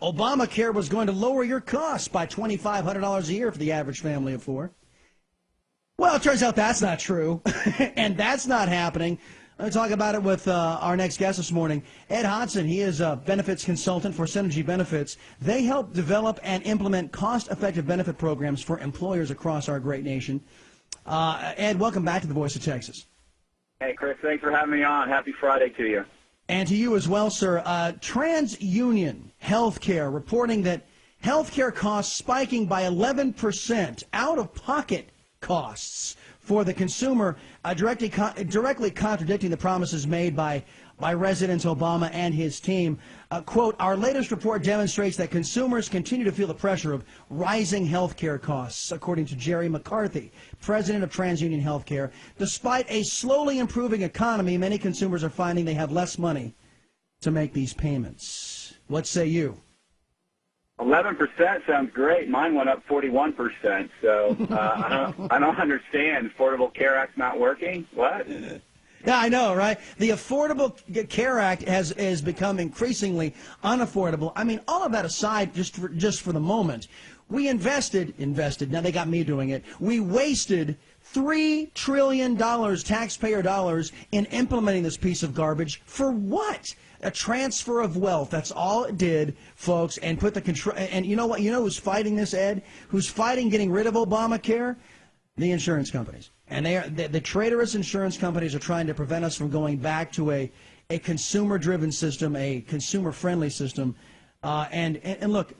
Obamacare was going to lower your costs by $2,500 a year for the average family of four. Well, it turns out that's not true, and that's not happening. Let me talk about it with our next guest this morning, Ed Hodgson. He is a benefits consultant for Synergy Benefits. They help develop and implement cost-effective benefit programs for employers across our great nation. Ed, welcome back to the Voice of Texas. Hey, Chris, thanks for having me on. Happy Friday to you. And to you as well, sir. TransUnion Healthcare reporting that healthcare costs spiking by 11%, out-of-pocket costs for the consumer, directly contradicting the promises made by President Obama and his team. Quote, our latest report demonstrates that consumers continue to feel the pressure of rising health care costs, according to Jerry McCarthy, president of TransUnion Healthcare. Despite a slowly improving economy, many consumers are finding they have less money to make these payments. What say you? 11% sounds great. Mine went up 41%. So I don't understand. Affordable Care Act's not working. What? Yeah, I know, right? The Affordable Care Act has become increasingly unaffordable. I mean, all of that aside, just for the moment, we invested. Now they got me doing it. We wasted $3 trillion taxpayer dollars in implementing this piece of garbage. For what? A transfer of wealth. That's all it did, folks. And put the control. And you know what? You know who's fighting this, Ed? Who's fighting getting rid of Obamacare? The insurance companies. And the traitorous insurance companies are trying to prevent us from going back to a consumer-driven system, a consumer-friendly system. And look,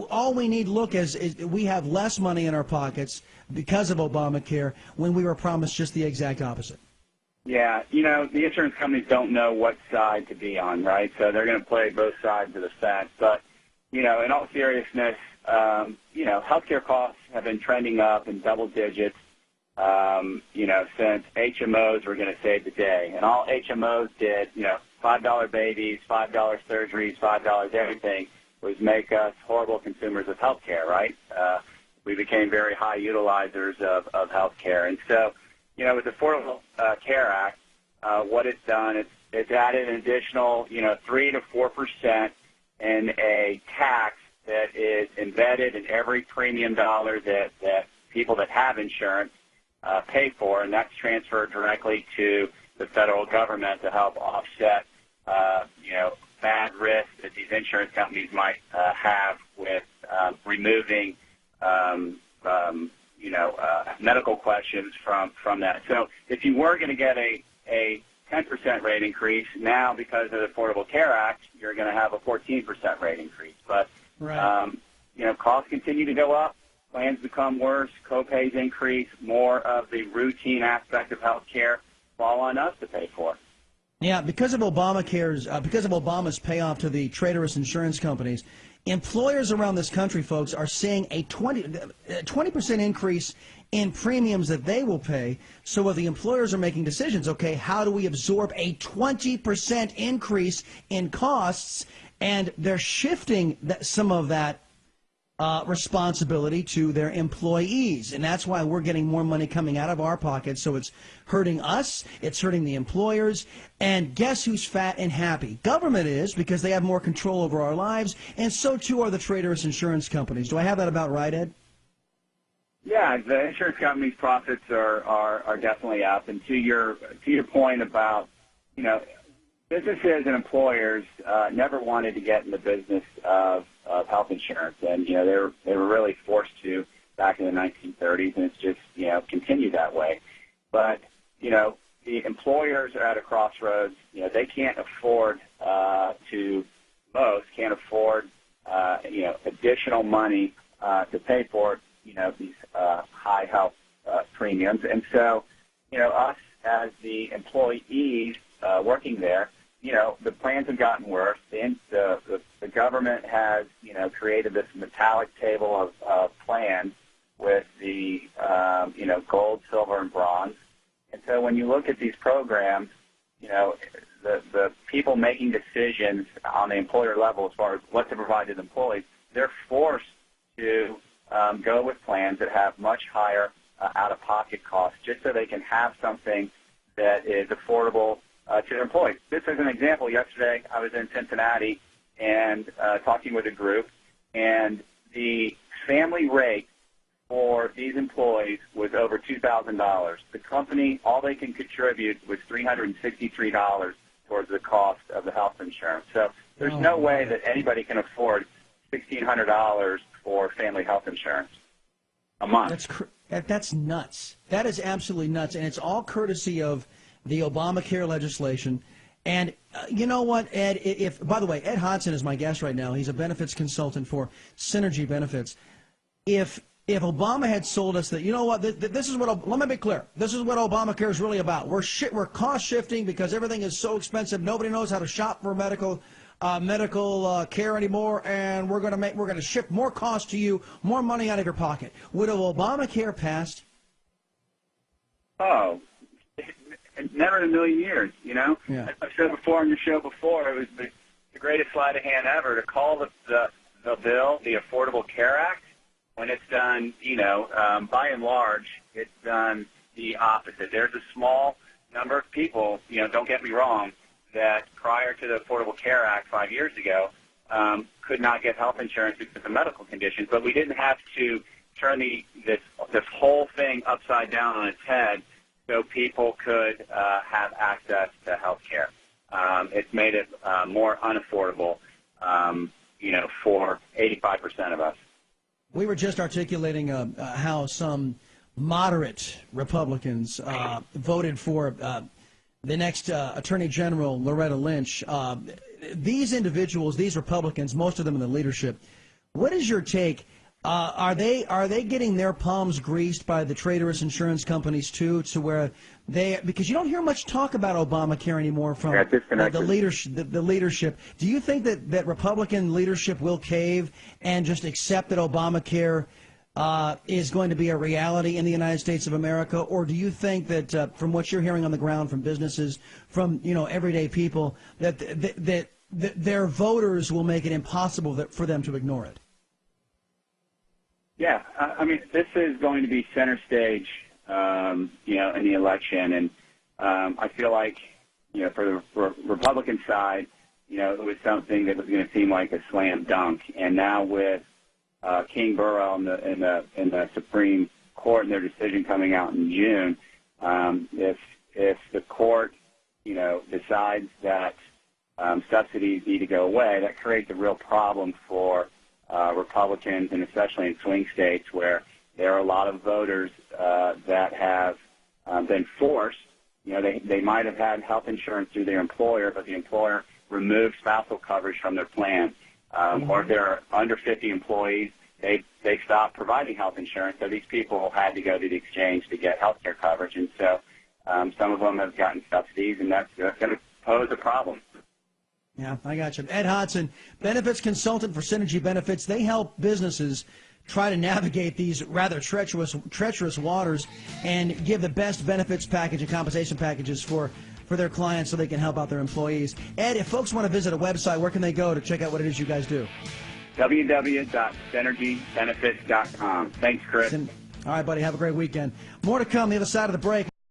all we need is we have less money in our pockets because of Obamacare when we were promised just the exact opposite. Yeah, the insurance companies don't know what side to be on, right? So they're going to play both sides of the fence. But, in all seriousness, healthcare costs have been trending up in double digits, since HMOs were going to save the day. And all HMOs did, $5 babies, $5 surgeries, $5 everything, was make us horrible consumers of healthcare, right? We became very high utilizers of healthcare. And so, with the Affordable Care Act, what it's done, it's added an additional, 3 to 4% in a tax that is embedded in every premium dollar that people that have insurance pay for, and that's transferred directly to the federal government to help offset, bad risk that these insurance companies might have with removing medical questions from that. So if you were going to get a 10% rate increase, now because of the Affordable Care Act, you're going to have a 14% rate increase. But, right. Costs continue to go up, plans become worse, co-pays increase, more of the routine aspect of health care fall on us to pay for. Yeah, because of Obama's payoff to the traitorous insurance companies, employers around this country, folks, are seeing a 20% increase in premiums that they will pay. So what the employers are making decisions, okay, how do we absorb a 20% increase in costs? And they're shifting some of that responsibility to their employees. And that's why we're getting more money coming out of our pockets. So it's hurting us. It's hurting the employers. And guess who's fat and happy? Government is, because they have more control over our lives. And so, too, are the traitorous insurance companies. Do I have that about right, Ed? Yeah, the insurance companies' profits are definitely up. And to your point about, businesses and employers never wanted to get in the business of health insurance, and they were really forced to back in the 1930s, and it's just continued that way. But the employers are at a crossroads. They can't afford can't afford additional money to pay for these high health premiums, and so us as the employees working there. The plans have gotten worse. The government has, created this metallic table of plans with the, gold, silver, and bronze. And so when you look at these programs, the people making decisions on the employer level as far as what to provide to the employees, they're forced to go with plans that have much higher out-of-pocket costs just so they can have something that is affordable to their employees. Just as an example, yesterday I was in Cincinnati, and talking with a group, and the family rate for these employees was over $2,000. The company, all they can contribute was $363 towards the cost of the health insurance. So there's no way that anybody can afford $1,600 for family health insurance a month. That's nuts. That is absolutely nuts, and it's all courtesy of the Obamacare legislation. And you know what, Ed? By the way, Ed Hodgson is my guest right now. He's a benefits consultant for Synergy Benefits. If Obama had sold us that, you know what, this is what, let me be clear, this is what Obamacare is really about. We're cost shifting because everything is so expensive. Nobody knows how to shop for medical care anymore, and we're going to shift more cost to you, more money out of your pocket. Would have Obamacare passed? Oh, never in a million years, you know? Yeah. I've said before on your show before, it was the greatest sleight of hand ever to call the bill the Affordable Care Act, when it's done, by and large, it's done the opposite. There's a small number of people, don't get me wrong, that prior to the Affordable Care Act 5 years ago could not get health insurance because of medical conditions, but we didn't have to turn this whole thing upside down on its head so people could have access to health care. It's made it more unaffordable, for 85% of us. We were just articulating how some moderate Republicans voted for the next Attorney General, Loretta Lynch. These individuals, these Republicans, most of them in the leadership, what is your take? Are they getting their palms greased by the traitorous insurance companies too, to where because you don't hear much talk about Obamacare anymore from the leadership. Do you think that Republican leadership will cave and just accept that Obamacare is going to be a reality in the United States of America, or do you think that from what you're hearing on the ground from businesses, from everyday people, that their voters will make it impossible for them to ignore it? Yeah, I mean, this is going to be center stage, in the election, and I feel like, for the Republican side, it was something that was going to seem like a slam dunk, and now with King Burrow in the Supreme Court and their decision coming out in June, if the court, decides that subsidies need to go away, that creates a real problem for Republicans, and especially in swing states where there are a lot of voters that have been forced. They might have had health insurance through their employer, but the employer removed spousal coverage from their plan. Or if there are under 50 employees, they stopped providing health insurance, so these people had to go to the exchange to get health care coverage. And so some of them have gotten subsidies, and that's going to pose a problem. Yeah, I got you. Ed Hodgson, benefits consultant for Synergy Benefits. They help businesses try to navigate these rather treacherous waters and give the best benefits package and compensation packages for their clients so they can help out their employees. Ed, if folks want to visit a website, where can they go to check out what it is you guys do? www.synergybenefits.com. Thanks, Chris. All right, buddy. Have a great weekend. More to come the other side of the break.